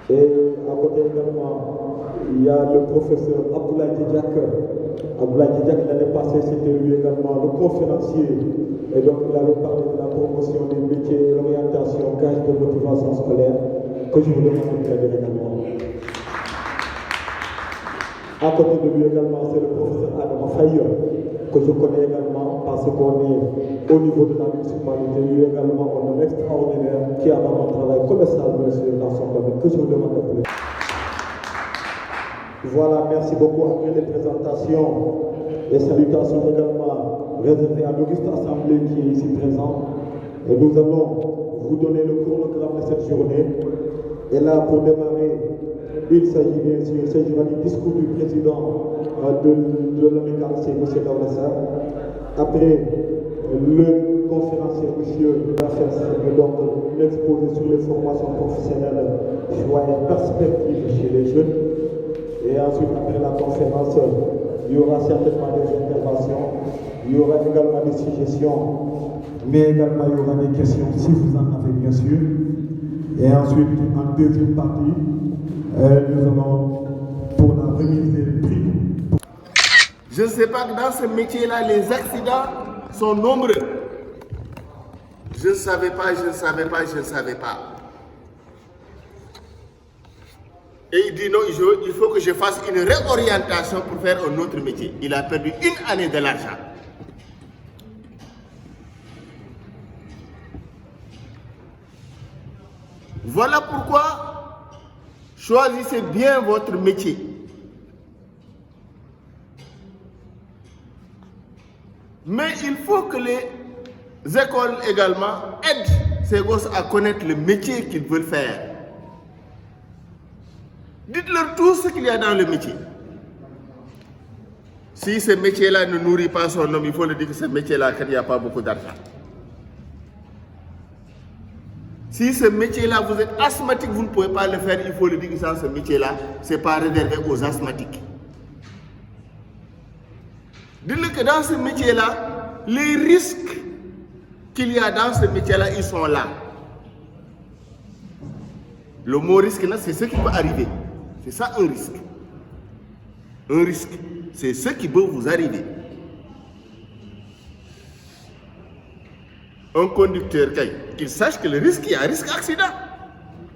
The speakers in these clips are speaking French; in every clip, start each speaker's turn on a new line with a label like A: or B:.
A: Et à côté également, il y a le professeur Abdoulaye Djidiak. Abdoulaye Djidiak, l'année passée, c'était lui également le conférencier. Et donc, il avait parlé de la promotion des métiers et l'orientation, gage de motivation scolaire, que je vous demande de traduire également. À côté de lui également, c'est le professeur Adam Faye, que je connais également parce qu'on est au niveau de la municipalité. Lui également, on est extraordinaire qui a vraiment un travail colossal, monsieur, dans son domaine, que je vous demande de traduire. Voilà, merci beaucoup. Après les présentations et salutations également réservées à l'Auguste Assemblée qui est ici présent. Et nous allons vous donner le chronogramme de cette journée. Et là, pour démarrer, il s'agira du discours du président de l'amicale, M. Daouda. Après, le conférencier, M. Lafers, donc l'exposé sur les formations professionnelles, choix et perspectives chez les jeunes. Et ensuite, après la conférence, il y aura certainement des interventions, il y aura également des suggestions, mais également il y aura des questions si vous en avez bien sûr. Et ensuite, en deuxième partie, nous allons pour la remise des prix.
B: Je ne sais pas que dans ce métier-là, les accidents sont nombreux. Je ne savais pas. Et il dit non, il faut que je fasse une réorientation pour faire un autre métier. Il a perdu une année de l'argent. Voilà pourquoi choisissez bien votre métier. Mais il faut que les écoles également aident ces gosses à connaître le métier qu'ils veulent faire. Dites-leur tout ce qu'il y a dans le métier. Si ce métier-là ne nourrit pas son homme, il faut le dire que ce métier-là, qu'il n'y a pas beaucoup d'argent. Si ce métier-là, vous êtes asthmatique, vous ne pouvez pas le faire, il faut le dire que ce métier-là, ce n'est pas réservé aux asthmatiques. Dites-le que dans ce métier-là, les risques qu'il y a dans ce métier-là, ils sont là. Le mot risque, c'est ce qui peut arriver. C'est ça un risque. Un risque, c'est ce qui peut vous arriver. Un conducteur, qu'il sache que le risque, il y a un risque d'accident.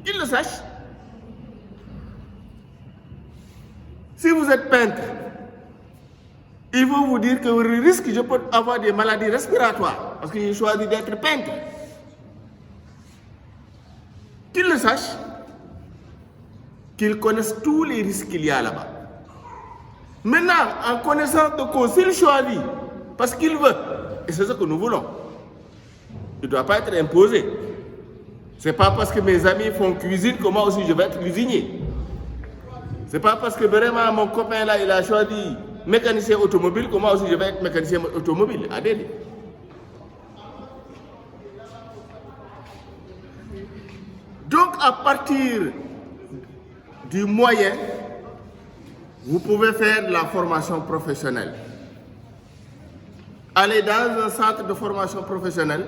B: Qu'il le sache. Si vous êtes peintre, il faut vous dire que le risque, je peux avoir des maladies respiratoires parce que j'ai choisi d'être peintre. Qu'il le sache. Qu'ils connaissent tous les risques qu'il y a là-bas. Maintenant, en connaissance de cause, s'il choisit, parce qu'il veut, et c'est ce que nous voulons, il ne doit pas être imposé. Ce n'est pas parce que mes amis font cuisine que moi aussi je vais être cuisinier. Ce n'est pas parce que vraiment mon copain là, il a choisi mécanicien automobile que moi aussi je vais être mécanicien automobile. Adèle. Donc à partir du moyen, vous pouvez faire la formation professionnelle. Allez dans un centre de formation professionnelle.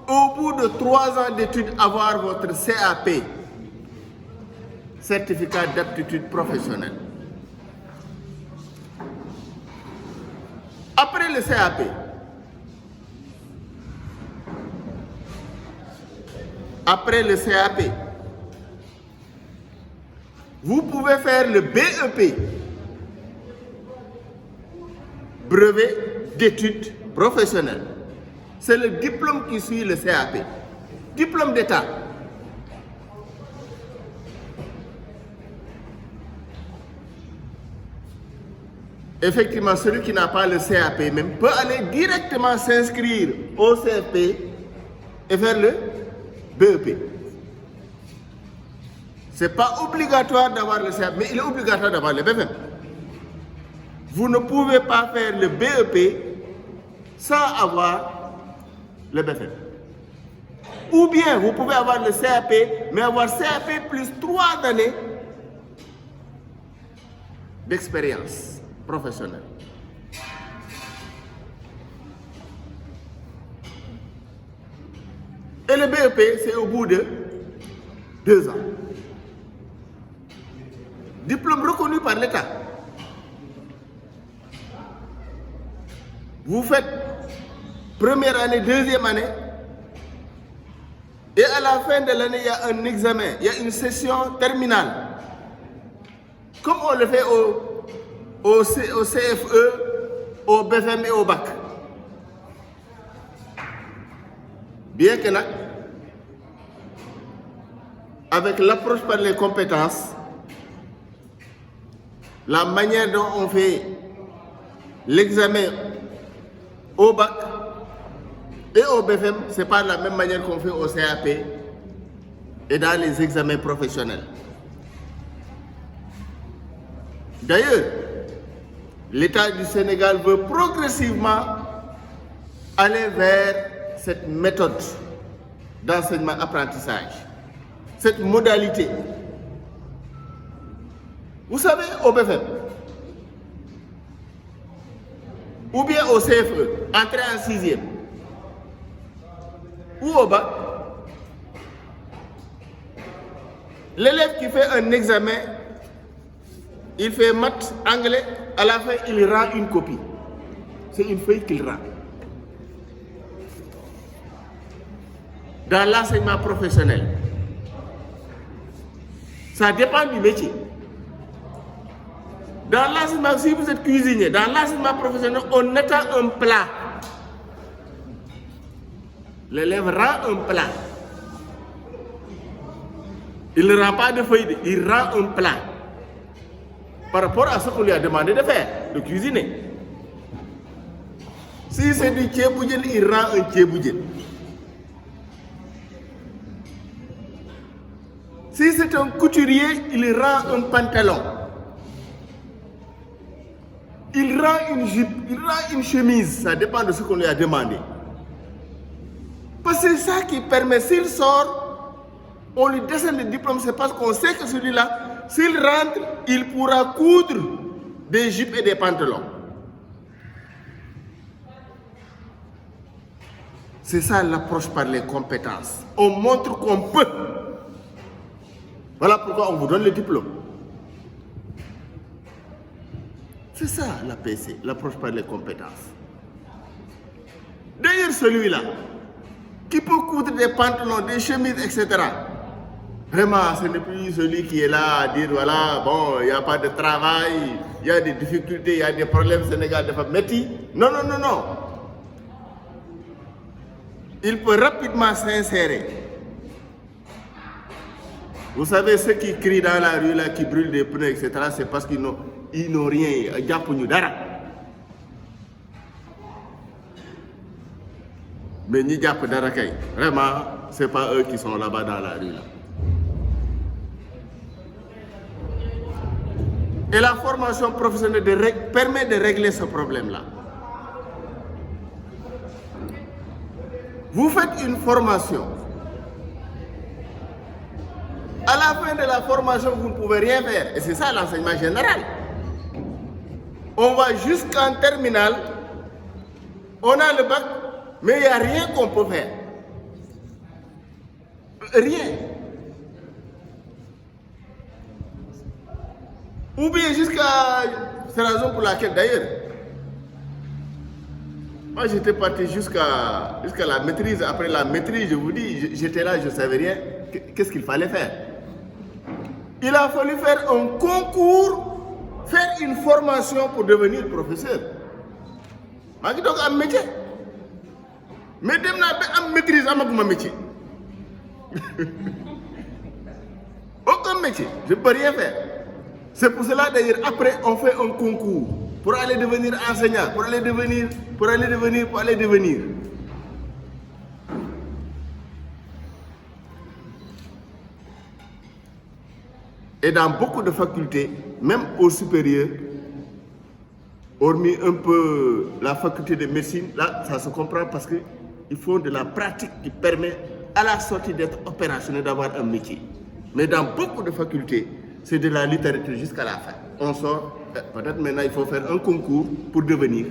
B: Au bout de 3 ans d'études, avoir votre CAP, certificat d'aptitude professionnelle. Après le CAP, vous pouvez faire le BEP, brevet d'études professionnelles. C'est le diplôme qui suit le CAP, diplôme d'État. Effectivement, celui qui n'a pas le CAP même peut aller directement s'inscrire au CFP et faire le BEP. Ce n'est pas obligatoire d'avoir le CAP, mais il est obligatoire d'avoir le BFM. Vous ne pouvez pas faire le BEP sans avoir le BFM. Ou bien vous pouvez avoir le CAP, mais avoir CAP plus 3 années d'expérience professionnelle. Et le BEP, c'est au bout de 2 ans. Diplôme reconnu par l'État. Vous faites première année, deuxième année, et à la fin de l'année, il y a un examen, il y a une session terminale. Comme on le fait au CFE, au BFM et au bac. Bien que avec l'approche par les compétences, la manière dont on fait l'examen au bac et au BFM, ce n'est pas la même manière qu'on fait au CAP et dans les examens professionnels. D'ailleurs, l'État du Sénégal veut progressivement aller vers cette méthode d'enseignement-apprentissage, cette modalité. Vous savez, au BFM, ou bien au CFE, entrer en 6e, ou au bac, l'élève qui fait un examen, il fait maths, anglais, à la fin, il rend une copie. C'est une feuille qu'il rend. Dans l'enseignement professionnel, ça dépend du métier. Dans l'enseignement, si vous êtes cuisinier, dans l'enseignement professionnel, on attend un plat. L'élève rend un plat. Il ne rend pas de feuille, il rend un plat. Par rapport à ce qu'on lui a demandé de faire, de cuisiner. Si c'est du tchéboujen, il rend un tchéboujen. Si c'est un couturier, il rend un pantalon. Il rend une jupe, il rend une chemise, ça dépend de ce qu'on lui a demandé. Parce que c'est ça qui permet, s'il sort, on lui décerne le diplôme, c'est parce qu'on sait que celui-là, s'il rentre, il pourra coudre des jupes et des pantalons. C'est ça l'approche par les compétences. On montre qu'on peut. Voilà pourquoi on vous donne le diplôme. C'est ça l'APC, l'approche par les compétences. D'ailleurs, celui-là, qui peut coudre des pantalons, des chemises, etc. Vraiment, ce n'est plus celui qui est là à dire, voilà, bon, il n'y a pas de travail, il y a des difficultés, il y a des problèmes au Sénégal de femmes. Non, non, non, non. Il peut rapidement s'insérer. Vous savez, ceux qui crient dans la rue, là, qui brûlent des pneus, etc., c'est parce qu'ils n'ont rien. Mais ni Diap Darakay, vraiment, ce n'est pas eux qui sont là-bas dans la rue. Là. Et la formation professionnelle permet de régler ce problème-là. Vous faites une formation. À la fin de la formation, vous ne pouvez rien faire. Et c'est ça l'enseignement général. On va jusqu'en terminale, on a le bac, mais il n'y a rien qu'on peut faire. Rien. Ou bien jusqu'à... C'est la raison pour laquelle, d'ailleurs, moi j'étais parti jusqu'à la maîtrise. Après la maîtrise, je vous dis, j'étais là, je ne savais rien. Qu'est-ce qu'il fallait faire? Il a fallu faire un concours, faire une formation pour devenir professeur. Je suis donc un métier. Mais je suis maîtrise un métier. Aucun métier, je ne peux rien faire. C'est pour cela d'ailleurs, après, on fait un concours pour aller devenir enseignant, pour aller devenir. Et dans beaucoup de facultés, même au supérieur, hormis un peu la faculté de médecine, là, ça se comprend parce qu'il faut de la pratique qui permet à la sortie d'être opérationnel, d'avoir un métier. Mais dans beaucoup de facultés, c'est de la littérature jusqu'à la fin. On sort, peut-être maintenant il faut faire un concours pour devenir.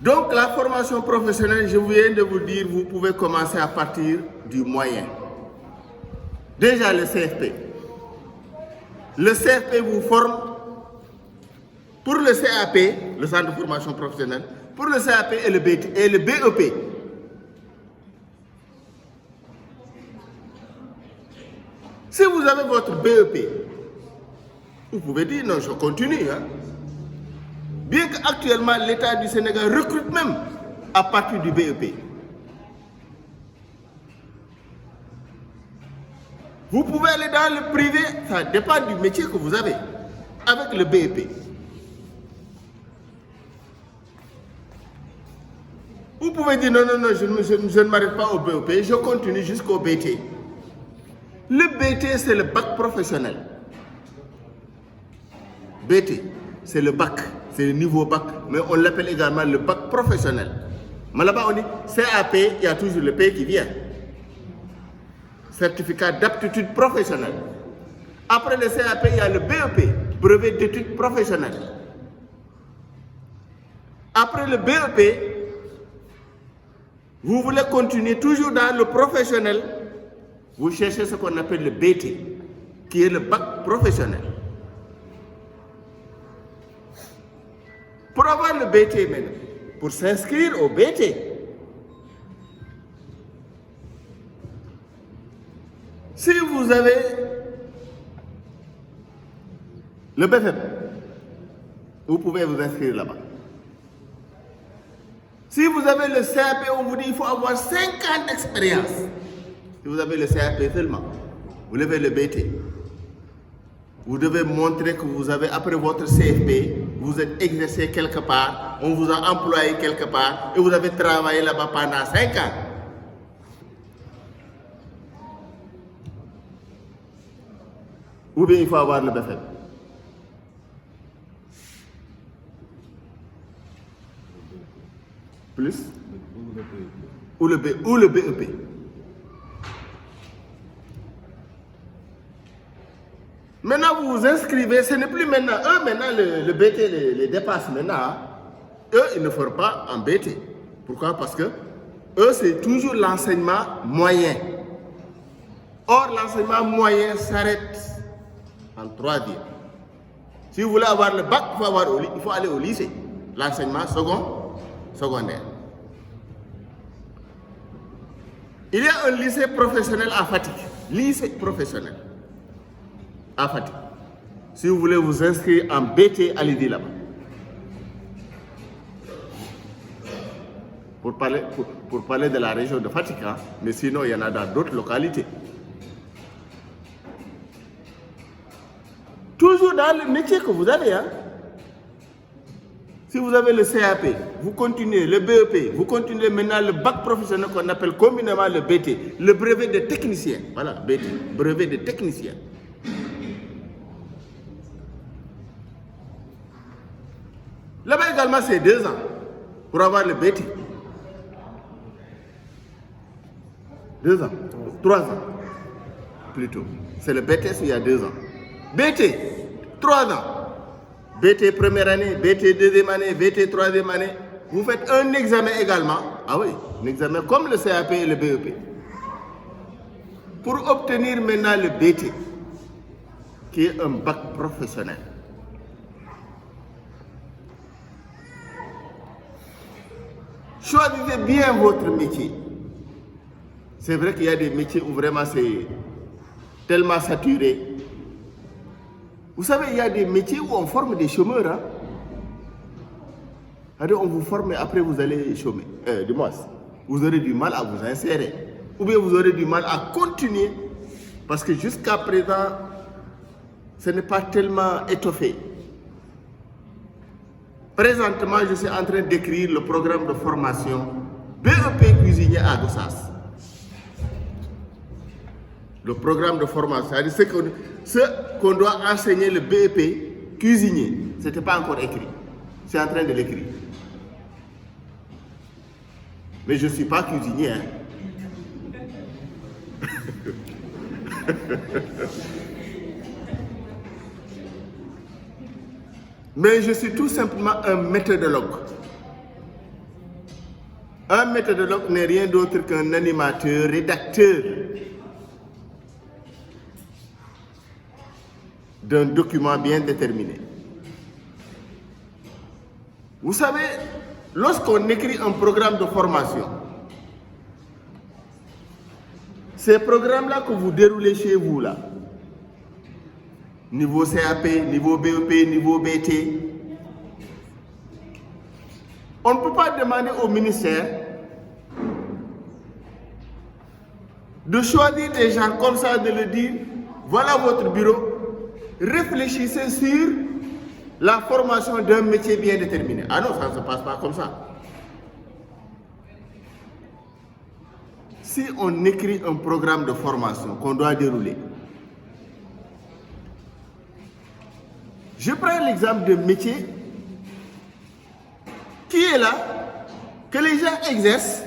B: Donc la formation professionnelle, je viens de vous dire, vous pouvez commencer à partir du moyen. Déjà le CFP. Le CFP vous forme pour le CAP, le centre de formation professionnelle, pour le CAP et le BEP. Si vous avez votre BEP, vous pouvez dire non, je continue. Hein. Bien qu'actuellement l'État du Sénégal recrute même à partir du BEP. Vous pouvez aller dans le privé, ça dépend du métier que vous avez, avec le BEP. Vous pouvez dire non, je ne m'arrête pas au BEP, je continue jusqu'au BT. Le BT, c'est le bac professionnel. BT, c'est le bac, c'est le niveau bac, mais on l'appelle également le bac professionnel. Mais là-bas, on dit CAP, il y a toujours le P qui vient. Certificat d'aptitude professionnelle. Après le CAP, il y a le BEP, brevet d'études professionnelles. Après le BEP, vous voulez continuer toujours dans le professionnel, vous cherchez ce qu'on appelle le BT, qui est le bac professionnel. Pour avoir le BT maintenant, pour s'inscrire au BT, si vous avez le BFM, vous pouvez vous inscrire là-bas. Si vous avez le CAP, on vous dit qu'il faut avoir 5 ans d'expérience. Si vous avez le CAP seulement, vous levez le BT. Vous devez montrer que vous avez, après votre CFP, vous êtes exercé quelque part, on vous a employé quelque part et vous avez travaillé là-bas pendant 5 ans. Ou bien il faut avoir le BFM. Plus ou le BEP. Maintenant, vous vous inscrivez, ce n'est plus maintenant. Eux, maintenant, le BT les dépasse maintenant. Eux, ils ne feront pas en BT. Pourquoi? Parce que eux, c'est toujours l'enseignement moyen. Or, l'enseignement moyen s'arrête en 3e. Si vous voulez avoir le bac, il faut aller au lycée. L'enseignement secondaire. Il y a un lycée professionnel à Fatick. Lycée professionnel à Fatick. Si vous voulez vous inscrire en BT, allez-y là-bas. Pour parler de la région de Fatick, hein, mais sinon il y en a dans d'autres localités. Toujours dans le métier que vous avez. Hein. Si vous avez le CAP, vous continuez le BEP, vous continuez maintenant le bac professionnel qu'on appelle communément le BT, le brevet de technicien. Voilà, BT, brevet de technicien. Là-bas également, c'est 2 ans pour avoir le BT. 2 ans, 3 ans plutôt. C'est le BTS où il y a 2 ans. BT, 3 ans. BT première année, BT deuxième année, BT troisième année. Vous faites un examen également. Ah oui, un examen comme le CAP et le BEP. Pour obtenir maintenant le BT, qui est un bac professionnel. Choisissez bien votre métier. C'est vrai qu'il y a des métiers où vraiment c'est tellement saturé. Vous savez, il y a des métiers où on forme des chômeurs. Hein? C'est-à-dire, on vous forme et après vous allez chômer. Du moins, vous aurez du mal à vous insérer. Ou bien vous aurez du mal à continuer. Parce que jusqu'à présent, ce n'est pas tellement étoffé. Présentement, je suis en train d'écrire le programme de formation BEP cuisinier à Gossas. Le programme de formation, c'est-à-dire ce qu'on doit enseigner le BEP cuisinier, ce n'était pas encore écrit. Je suis en train de l'écrire. Mais je ne suis pas cuisinier. Hein. Mais je suis tout simplement un méthodologue. Un méthodologue n'est rien d'autre qu'un animateur, rédacteur d'un document bien déterminé. Vous savez, lorsqu'on écrit un programme de formation, ces programmes-là que vous déroulez chez vous, là, niveau CAP, niveau BEP, niveau BT, on ne peut pas demander au ministère de choisir des gens comme ça, de le dire, voilà votre bureau, réfléchissez sur la formation d'un métier bien déterminé. Ah non, ça ne se passe pas comme ça. Si on écrit un programme de formation qu'on doit dérouler, je prends l'exemple de métier qui est là, que les gens exercent,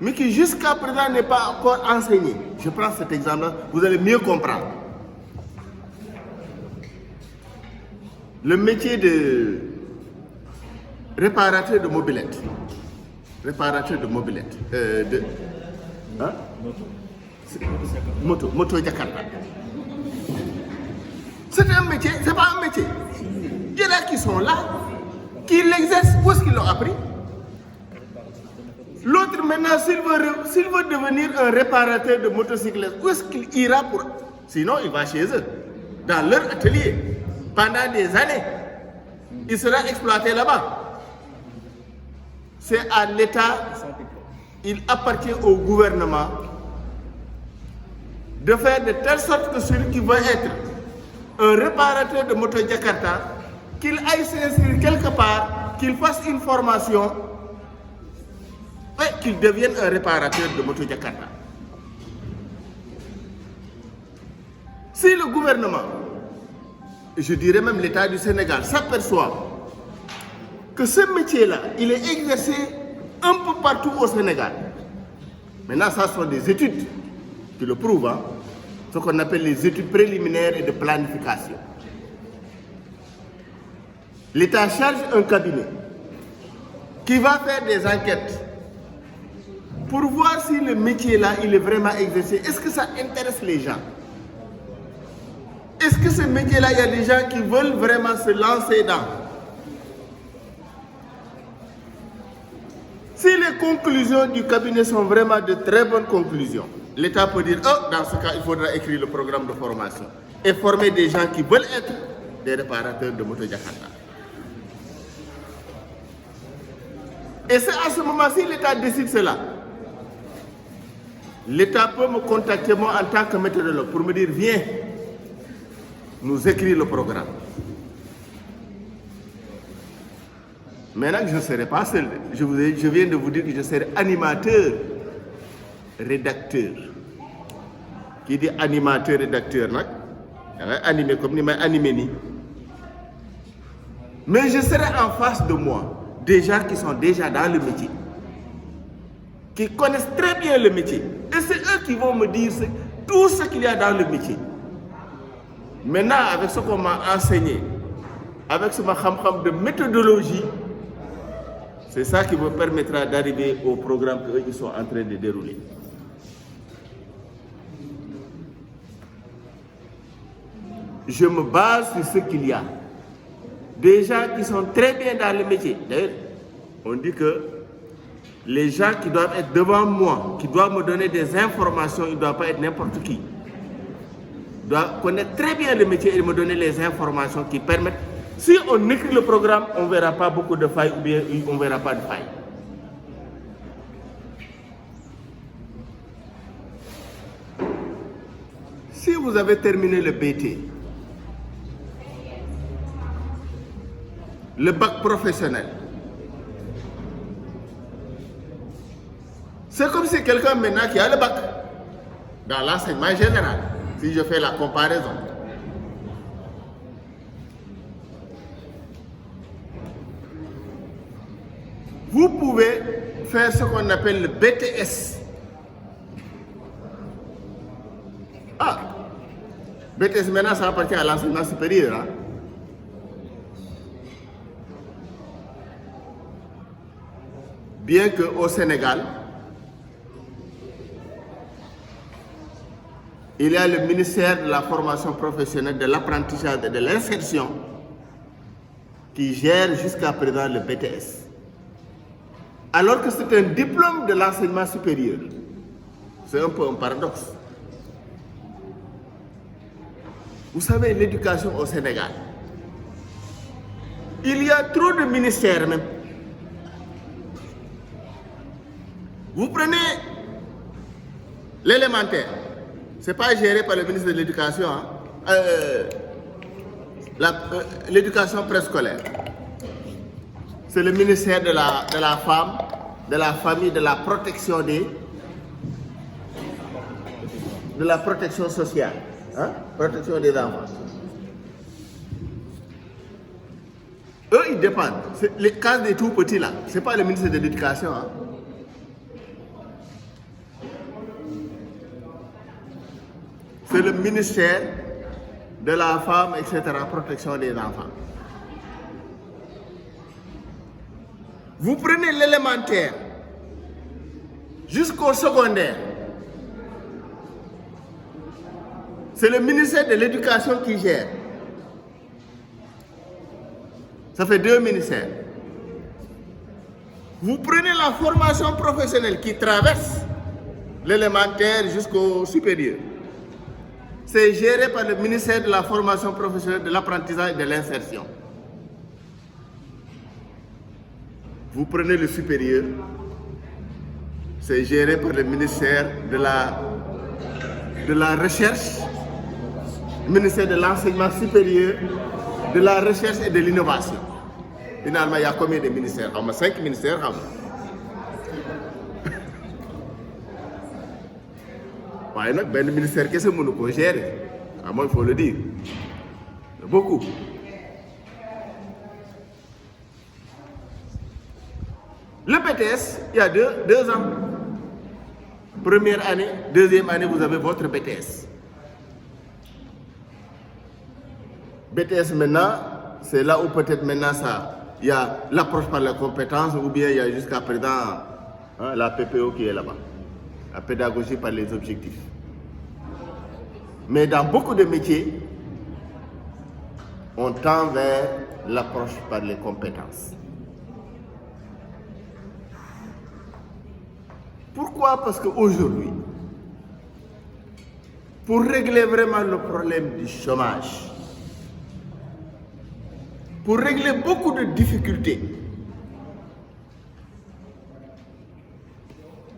B: mais qui jusqu'à présent n'est pas encore enseigné. Je prends cet exemple-là, vous allez mieux comprendre. Le métier de réparateur de mobilette. Réparateur de mobilette. Moto Jakarta. C'est un métier, c'est pas un métier. Il y en a qui sont là, qui l'exercent, où est-ce qu'ils l'ont appris? L'autre maintenant, s'il veut devenir un réparateur de motocyclette, où est-ce qu'il ira pour... Sinon, il va chez eux, dans leur atelier, pendant des années. Il sera exploité là-bas. C'est à l'État, il appartient au gouvernement de faire de telle sorte que celui qui veut être un réparateur de moto Jakarta, qu'il aille s'inscrire quelque part, qu'il fasse une formation et qu'il devienne un réparateur de moto Jakarta. Si le gouvernement, je dirais même l'État du Sénégal, s'aperçoit que ce métier-là, il est exercé un peu partout au Sénégal. Maintenant, ça sont des études qui le prouvent, hein? Ce qu'on appelle les études préliminaires et de planification. L'État charge un cabinet qui va faire des enquêtes pour voir si le métier-là, il est vraiment exercé. Est-ce que ça intéresse les gens? Est-ce que ce métier-là, il y a des gens qui veulent vraiment se lancer dans? Si les conclusions du cabinet sont vraiment de très bonnes conclusions, l'État peut dire, oh, dans ce cas, il faudra écrire le programme de formation et former des gens qui veulent être des réparateurs de moto Jakarta. Et c'est à ce moment, si l'État décide cela, l'État peut me contacter moi en tant que méthodologue pour me dire, viens, nous écrire le programme. Maintenant, je ne serai pas seul. Je viens de vous dire que je serai animateur, rédacteur. Qui dit animateur, rédacteur, animé comme ni animé ni. Mais je serai en face de moi des gens qui sont déjà dans le métier, qui connaissent très bien le métier. Et c'est eux qui vont me dire tout ce qu'il y a dans le métier. Maintenant, avec ce qu'on m'a enseigné, avec ce que de méthodologie, c'est ça qui me permettra d'arriver au programme qu'ils sont en train de dérouler. Je me base sur ce qu'il y a. Des gens qui sont très bien dans le métier. D'ailleurs, on dit que les gens qui doivent être devant moi, qui doivent me donner des informations, ils ne doivent pas être n'importe qui. Ils doivent connaître très bien le métier et me donner les informations qui permettent. Si on écrit le programme, on ne verra pas beaucoup de failles ou bien on ne verra pas de failles. Si vous avez terminé le BT, le bac professionnel, c'est comme si quelqu'un maintenant qui a le bac dans l'enseignement général, si je fais la comparaison. Vous pouvez faire ce qu'on appelle le BTS. Ah, BTS maintenant ça appartient à l'enseignement supérieur. Hein? bien qu'au Sénégal, il y a le ministère de la formation professionnelle, de l'apprentissage et de l'insertion qui gère jusqu'à présent le BTS. Alors que c'est un diplôme de l'enseignement supérieur. C'est un peu un paradoxe. Vous savez, l'éducation au Sénégal, il y a trop de ministères même. Vous prenez l'élémentaire, ce n'est pas géré par le ministre de l'Éducation, hein? L'éducation préscolaire. C'est le ministère de la femme, de la famille, de la protection de la protection sociale, hein? Protection des enfants. Eux, ils dépendent. Les cas des tout petits là, ce n'est pas le ministre de l'Éducation. Hein? C'est le ministère de la femme, etc., protection des enfants. Vous prenez l'élémentaire jusqu'au secondaire. C'est le ministère de l'Éducation qui gère. Ça fait 2 ministères. Vous prenez la formation professionnelle qui traverse l'élémentaire jusqu'au supérieur. C'est géré par le ministère de la formation professionnelle, de l'apprentissage et de l'insertion. Vous prenez le supérieur, c'est géré par le ministère de la recherche, le ministère de l'enseignement supérieur, de la recherche et de l'innovation. Finalement, il y a combien de ministères? 5 ministères. Il y a un ministère qui est géré. Moi, il faut le dire. Beaucoup. Le BTS, il y a deux ans. Première année, deuxième année, vous avez votre BTS. BTS maintenant, c'est là où peut-être maintenant il y a l'approche par la compétence ou bien il y a jusqu'à présent la PPO qui est là-bas. La pédagogie par les objectifs. Mais dans beaucoup de métiers, on tend vers l'approche par les compétences. Pourquoi? Parce qu'aujourd'hui, pour régler vraiment le problème du chômage, pour régler beaucoup de difficultés,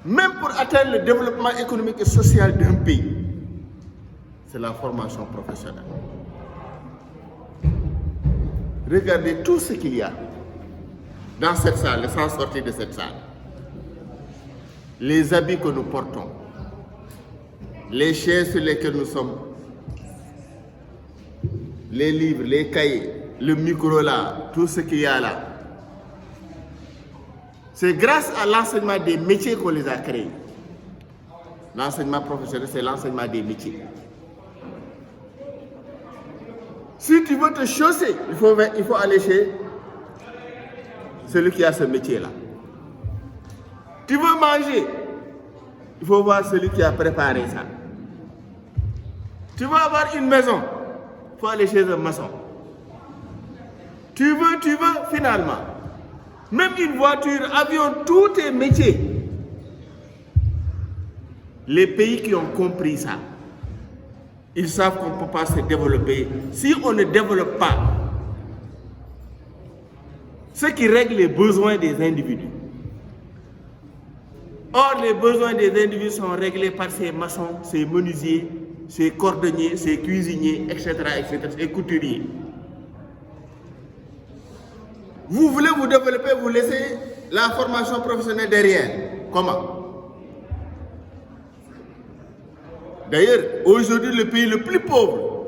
B: même pour atteindre le développement économique et social d'un pays, c'est la formation professionnelle. Regardez tout ce qu'il y a dans cette salle, sans sortir de cette salle. Les habits que nous portons, les chaises sur lesquelles nous sommes, les livres, les cahiers, le micro là, tout ce qu'il y a là. C'est grâce à l'enseignement des métiers qu'on les a créés. L'enseignement professionnel, c'est l'enseignement des métiers. Si tu veux te chausser, il faut aller chez celui qui a ce métier-là. Tu veux manger, il faut voir celui qui a préparé ça. Tu veux avoir une maison, il faut aller chez un maçon. Tu veux, finalement. Même une voiture, avion, tout est métier. Les pays qui ont compris ça, ils savent qu'on ne peut pas se développer si on ne développe pas ce qui règle les besoins des individus. Or, les besoins des individus sont réglés par ces maçons, ces menuisiers, ces cordonniers, ces cuisiniers, etc., ces couturiers. Vous voulez vous développer, vous laissez la formation professionnelle derrière. Comment? D'ailleurs, aujourd'hui, le pays le plus pauvre,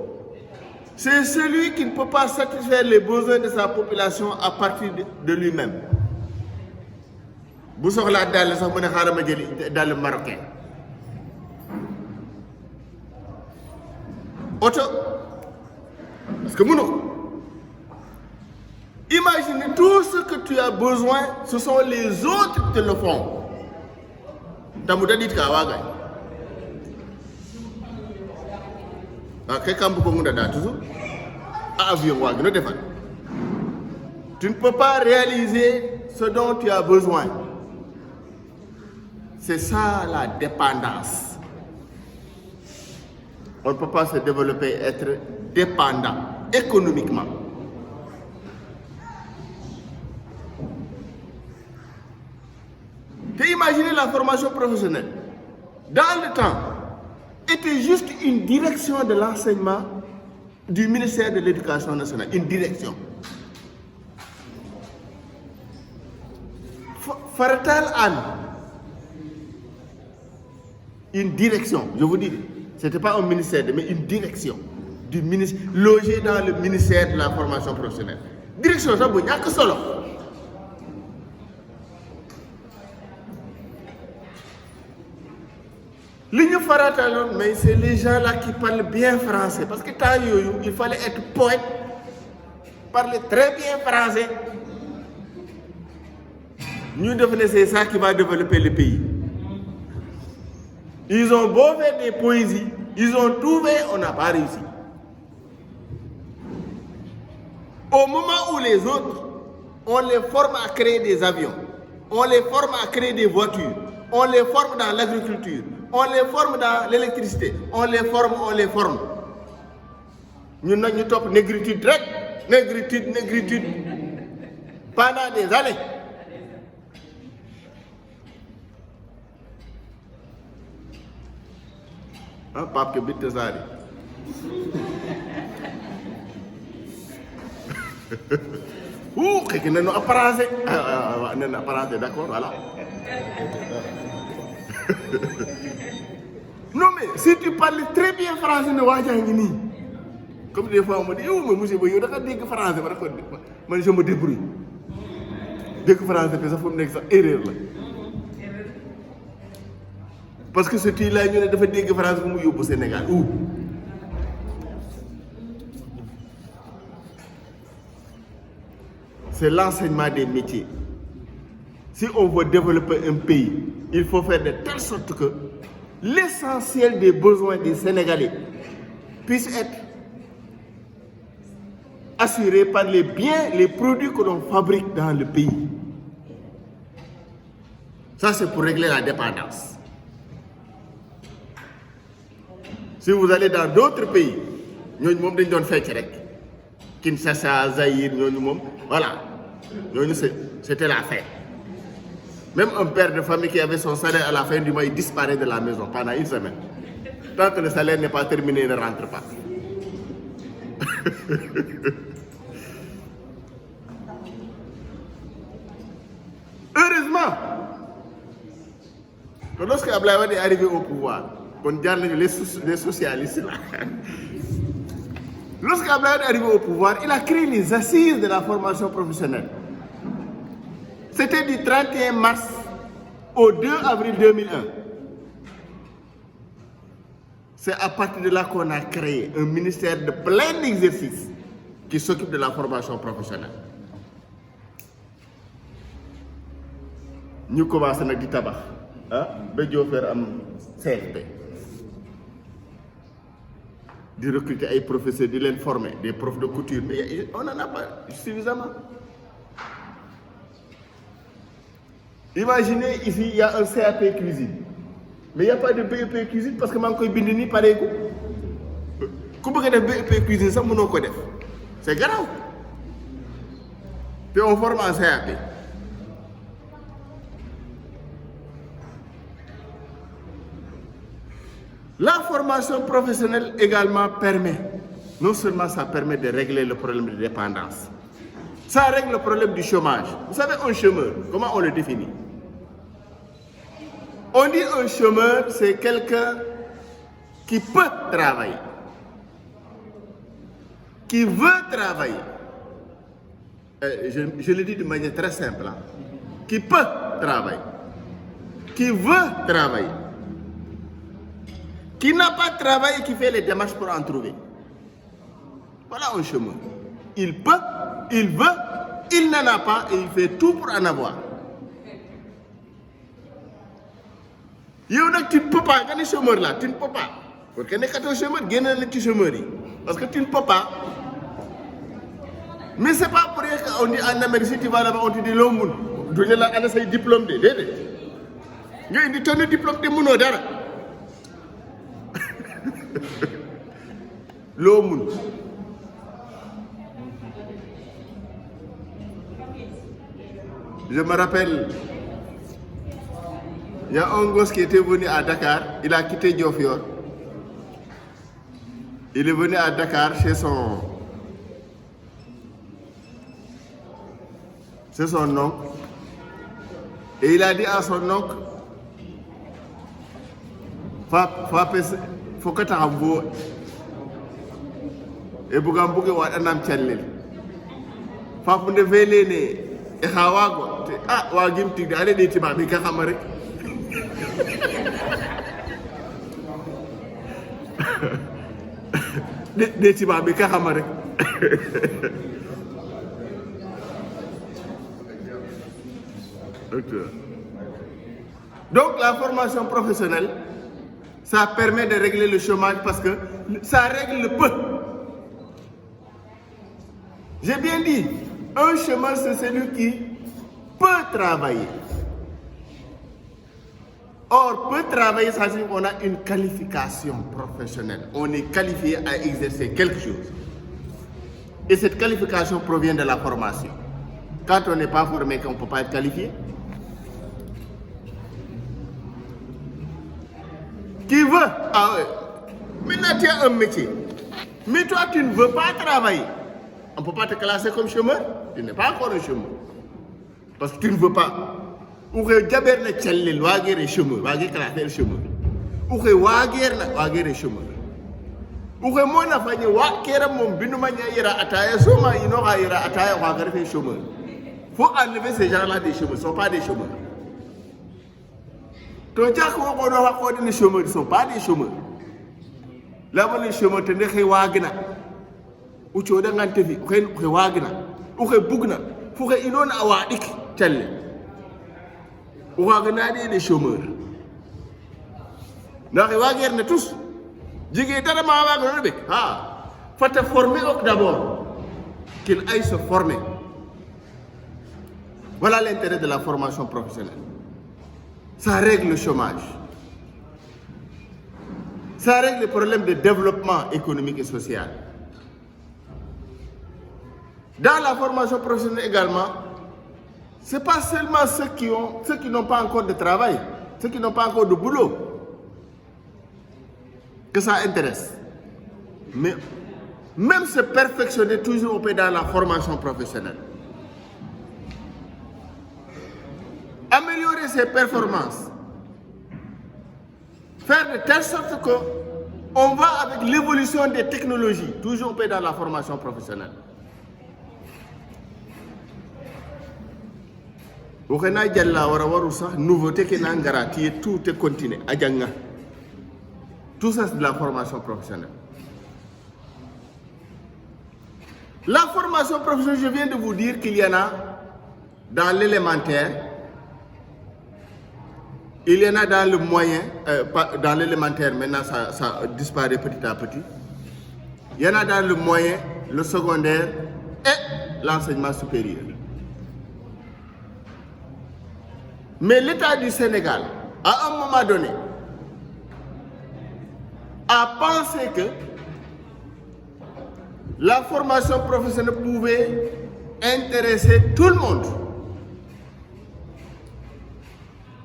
B: c'est celui qui ne peut pas satisfaire les besoins de sa population à partir de lui-même. Vous sortez là dans le marocain. Auto, parce que nous, Imagine tout ce que tu as besoin, ce sont les autres qui te le font. Tamuda dit kawaga. Quelqu'un peut me toujours. Avion wagon, tu ne peux pas réaliser ce dont tu as besoin. C'est ça la dépendance. On ne peut pas se développer, être dépendant économiquement. Tu imaginez la formation professionnelle. Dans le temps, était juste une direction de l'enseignement du ministère de l'Éducation nationale. Une direction. Faratal Anne. Une direction, je vous dis. Ce n'était pas un ministère, mais une direction du ministère, logée dans le ministère de la formation professionnelle. Direction, ça, il n'y a que solo. L'Union Faratalon, mais c'est les gens là qui parlent bien français. Parce que il fallait être poète, parler très bien français. Nous devenons c'est ça qui va développer le pays. Ils ont beau faire des poésies, ils ont tout fait, on n'a pas réussi. Au moment où les autres, on les forme à créer des avions, on les forme à créer des voitures, on les forme dans l'agriculture, on les forme dans l'électricité, on les forme. Nous n'avons top négritude, négritude, pendant des années. Hein, pape que bitte Zari. Ouh, quelqu'un n'a pas apparence. N'a apparence, d'accord, voilà. Non mais si tu parles très bien français, ne vois pas ni. Comme des fois on me dit, oh mais monsieur, vous avez dit que français, moi je me débrouille. Dès que français, ça faut me dire que c'est erreur là. Parce que ce truc-là, nous avons dit que France est au Sénégal. Où? C'est l'enseignement des métiers. Si on veut développer un pays, il faut faire de telle sorte que l'essentiel des besoins des Sénégalais puisse être assuré par les biens, les produits que l'on fabrique dans le pays. Ça, c'est pour régler la dépendance. Si vous allez dans d'autres pays, nous avons des gens qui font Kinshasa, Zaïre, voilà. C'était la fête. Même un père de famille qui avait son salaire à la fin du mois, il disparaît de la maison pendant une semaine. Tant que le salaire n'est pas terminé, il ne rentre pas. Heureusement que lorsque Ablaye est arrivé au pouvoir, qu'on garde les socialistes là. Lorsqu'Ablaye est arrivé au pouvoir, il a créé les assises de la formation professionnelle. C'était du 31 mars au 2 avril 2001. C'est à partir de là qu'on a créé un ministère de plein exercice qui s'occupe de la formation professionnelle. Nous commençons à dire tabac. Nous faire un CFP. De recruter des professeurs, de les former, des profs de couture. Mais on n'en a pas suffisamment. Imaginez ici, il y a un CAP cuisine. Mais il n'y a pas de BEP cuisine parce que je suis bindini pareil. Si vous avez un BEP cuisine, ça ne peut pas. C'est grave. Puis on forme en CAP. La formation professionnelle également permet, non seulement ça permet de régler le problème de dépendance, ça règle le problème du chômage. Vous savez, un chômeur, comment on le définit? On dit un chômeur, c'est quelqu'un qui peut travailler, qui veut travailler. Je le dis de manière très simple, hein. Qui peut travailler, qui veut travailler. Qui n'a pas travaillé, qui fait les démarches pour en trouver. Voilà un chemin. Il peut, il veut il n'en a pas et il fait tout pour en avoir. Yow nak tu ne peux pas, quand tu es chômeur là, tu ne peux pas. Parce que quand tu es chômeur, tu es chômeur. Parce que tu ne peux pas. Mais ce n'est pas pour rien qu'on dit en Amérique, si tu vas là-bas, on te dit l'homme. Tu as un diplôme de. Tu as un diplôme de Mouno Dara. L'homme. Je me rappelle, il y a un gosse qui était venu à Dakar, il a quitté Diofior. Il est venu à Dakar chez son oncle. Et il a dit à son oncle, faut que tu aies un beau. Et pour que tu aies un tchallel. Faut que tu aies wagim tig da ale de tiba bi ka xam rek de tiba bi ka xam rek. Donc la formation professionnelle, ça permet de régler le chômage parce que ça règle le peu. J'ai bien dit, un chômeur, c'est celui qui peut travailler. Or, peut travailler, ça signifie qu'on a une qualification professionnelle. On est qualifié à exercer quelque chose. Et cette qualification provient de la formation. Quand on n'est pas formé, on ne peut pas être qualifié. Qui veut? Ah ouais. Maintenant, tu as un métier. Mais toi, tu ne veux pas travailler. On ne peut pas te classer comme chômeur. Tu n'es pas encore un chômeur. Parce que tu ne veux pas. Ou que Jaber ne tchelle, wagé est chômeur, wagé classer chômeur. Ou que wagé est chômeur. Ou que moi, na fanya wakera mon binumanya ira ataya, soma inora ira ataya, wagé est chômeur. Faut enlever ces gens-là des chômeurs. Ils ne sont pas des chômeurs. Ton diak wako no wako des chômeurs, ils ne sont pas des chômeurs. Là, les chômeurs, tu n'es wagna. Ou tu as un TV, ou tu wagna, ou tu bugna, ou tu inon awadik, tel. Ou wagna des chômeurs. N'a wagner ne tous. Jigé dara ma wagna bec. Ah, faut te former d'abord. Qu'il aille se former. Voilà l'intérêt de la formation professionnelle. Ça règle le chômage. Ça règle les problèmes de développement économique et social. Dans la formation professionnelle également, ce n'est pas seulement ceux qui n'ont pas encore de travail, ceux qui n'ont pas encore de boulot, que ça intéresse. Mais même se perfectionner toujours dans la formation professionnelle. Améliorer ses performances. Faire de telle sorte qu'on va avec l'évolution des technologies, toujours dans la formation professionnelle. Nouveauté qui n'a garanti, tout est continué. Tout ça, c'est de la formation professionnelle. La formation professionnelle, je viens de vous dire qu'il y en a dans l'élémentaire, il y en a dans le moyen, dans l'élémentaire, maintenant ça disparaît petit à petit. Il y en a dans le moyen, le secondaire et l'enseignement supérieur. Mais l'État du Sénégal, à un moment donné, a pensé que la formation professionnelle pouvait intéresser tout le monde.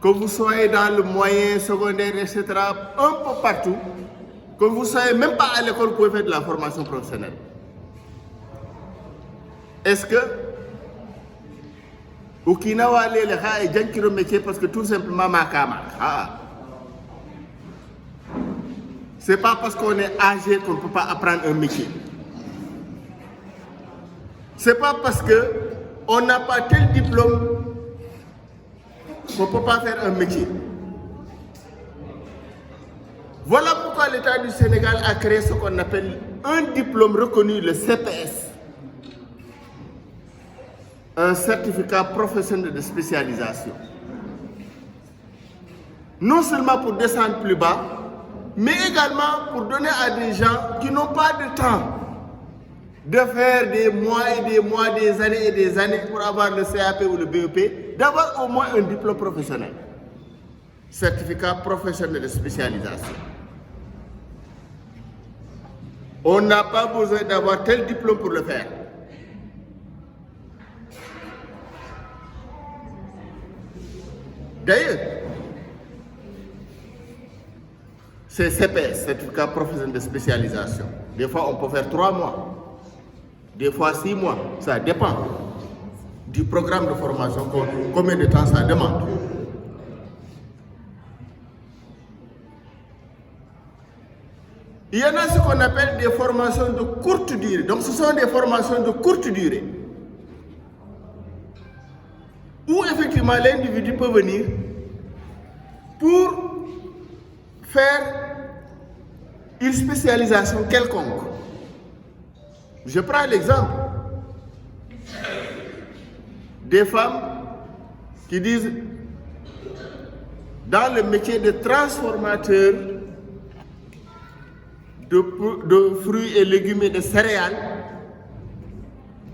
B: Que vous soyez dans le moyen, secondaire, etc., un peu partout, que vous ne soyez même pas à l'école, vous pouvez faire de la formation professionnelle. Est-ce que ou qui n'a pas les gens et gens qui ont métier parce que tout simplement makama. C'est pas parce qu'on est âgé qu'on ne peut pas apprendre un métier. C'est pas parce qu'on n'a pas tel diplôme qu'on ne peut pas faire un métier. Voilà pourquoi l'État du Sénégal a créé ce qu'on appelle un diplôme reconnu, le CPS. un certificat professionnel de spécialisation. Non seulement pour descendre plus bas, mais également pour donner à des gens qui n'ont pas de temps de faire des mois et des mois, des années et des années pour avoir le CAP ou le BEP, d'avoir au moins un diplôme professionnel. Certificat professionnel de spécialisation. On n'a pas besoin d'avoir tel diplôme pour le faire. D'ailleurs, c'est CPS, certificat professionnel de spécialisation. Des fois, on peut faire 3 mois. Des fois 6 mois, ça dépend du programme de formation, combien de temps ça demande. Il y en a ce qu'on appelle des formations de courte durée. Donc ce sont des formations de courte durée. Où effectivement l'individu peut venir pour faire une spécialisation quelconque. Je prends l'exemple des femmes qui disent dans le métier de transformateur de fruits et légumes et de céréales,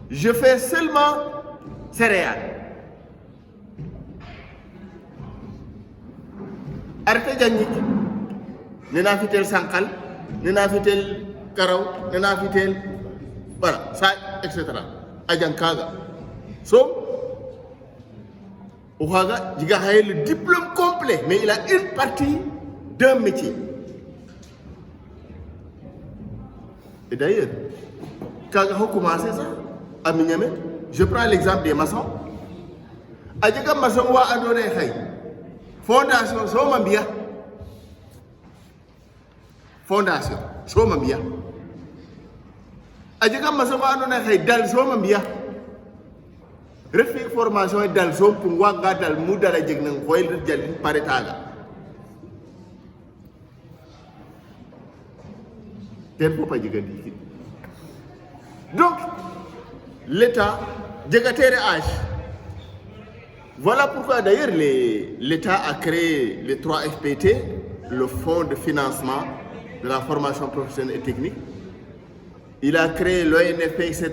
B: je fais seulement céréales. Arrêtez Djangik, Nena Fitel Sankal, Nena Fitel Karaw, Nena Fitel, voilà, ça, etc. Adjankaga. So, Ouhaga, il a le diplôme complet, mais il a une partie d'un métier. Et d'ailleurs, quand on a commencé ça, à Migname, je prends l'exemple des maçons. Adjaka maçon wa adore hay. Fondation Somambia. Fondation Somambia. Adjaka maçon wa adore hay dal Somambia. Refi formation et dal som pour waga dal mudala jegnan koyl jalin paretaga. Donc, l'État, âge. Voilà pourquoi d'ailleurs l'État a créé les 3 FPT, le Fonds de financement de la formation professionnelle et technique. Il a créé l'ONFP, etc.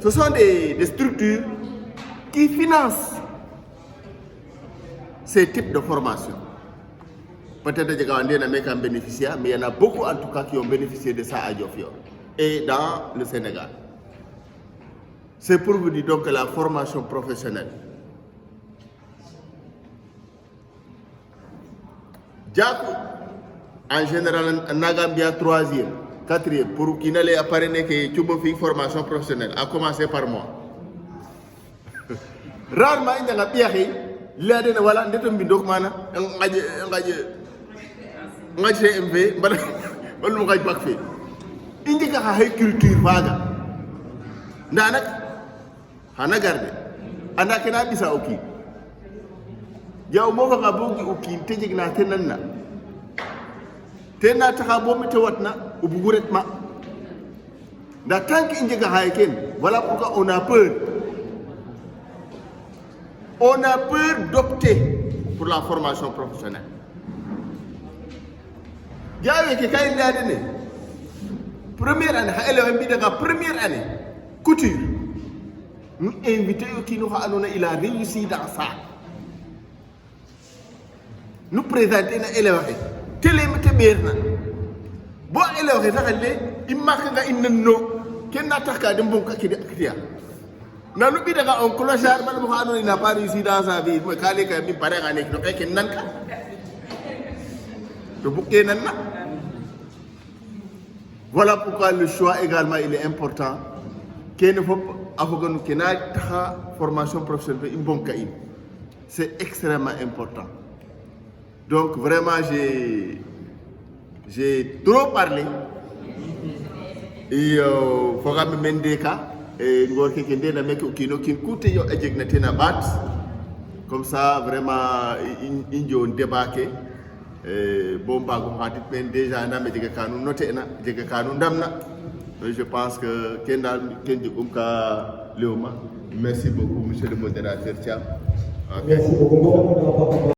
B: Ce sont des structures qui financent ces types de formations. Peut-être que les gens n'ont bénéficié, mais il y en a beaucoup en tout cas qui ont bénéficié de ça à Diofior et dans le Sénégal. C'est pour vous dire donc que la formation professionnelle. Diakou, en général, on a bien 3e, 4e, pour qu'il n'ait apparaître que tu peux faire formation professionnelle, à commencer par moi. Rarement, il y a bien il y a des voilà, des documents, nga CMV mbala wala mo kay bakfe indi ka hay culture vaga ndanak hana garde anda kena bisa oki jaw mo fa bogi oki tejigna tenanna tenna taka bo mi tewatna ubuguret ma nda tanki indi ka hay ken voilà pourquoi on a peur d'opter pour la formation professionnelle. J'avais que quand il y a donné, première année, première année, couture, nous invitons qui nous a il a réussi dans ça. Nous présentons les élèves, télémété berna. Bon élève, ça il marque une no, qui n'a pas qu'à de bon cas. Nous nous disons qu'on clochard, il n'a pas réussi dans sa vie. Mais quand il est paré à l'école, il n'a pas. Voilà pourquoi le choix également il est important. Formation professionnelle, c'est extrêmement important. Donc vraiment j'ai trop parlé. Et faut que je me et comme ça vraiment ils ont débarqué. Bon bago hatit men déjà na me jega kanu noté na jega kanu ndamna Je pense que Léoma. Merci beaucoup, monsieur le modérateur. Tiens.
A: Merci beaucoup.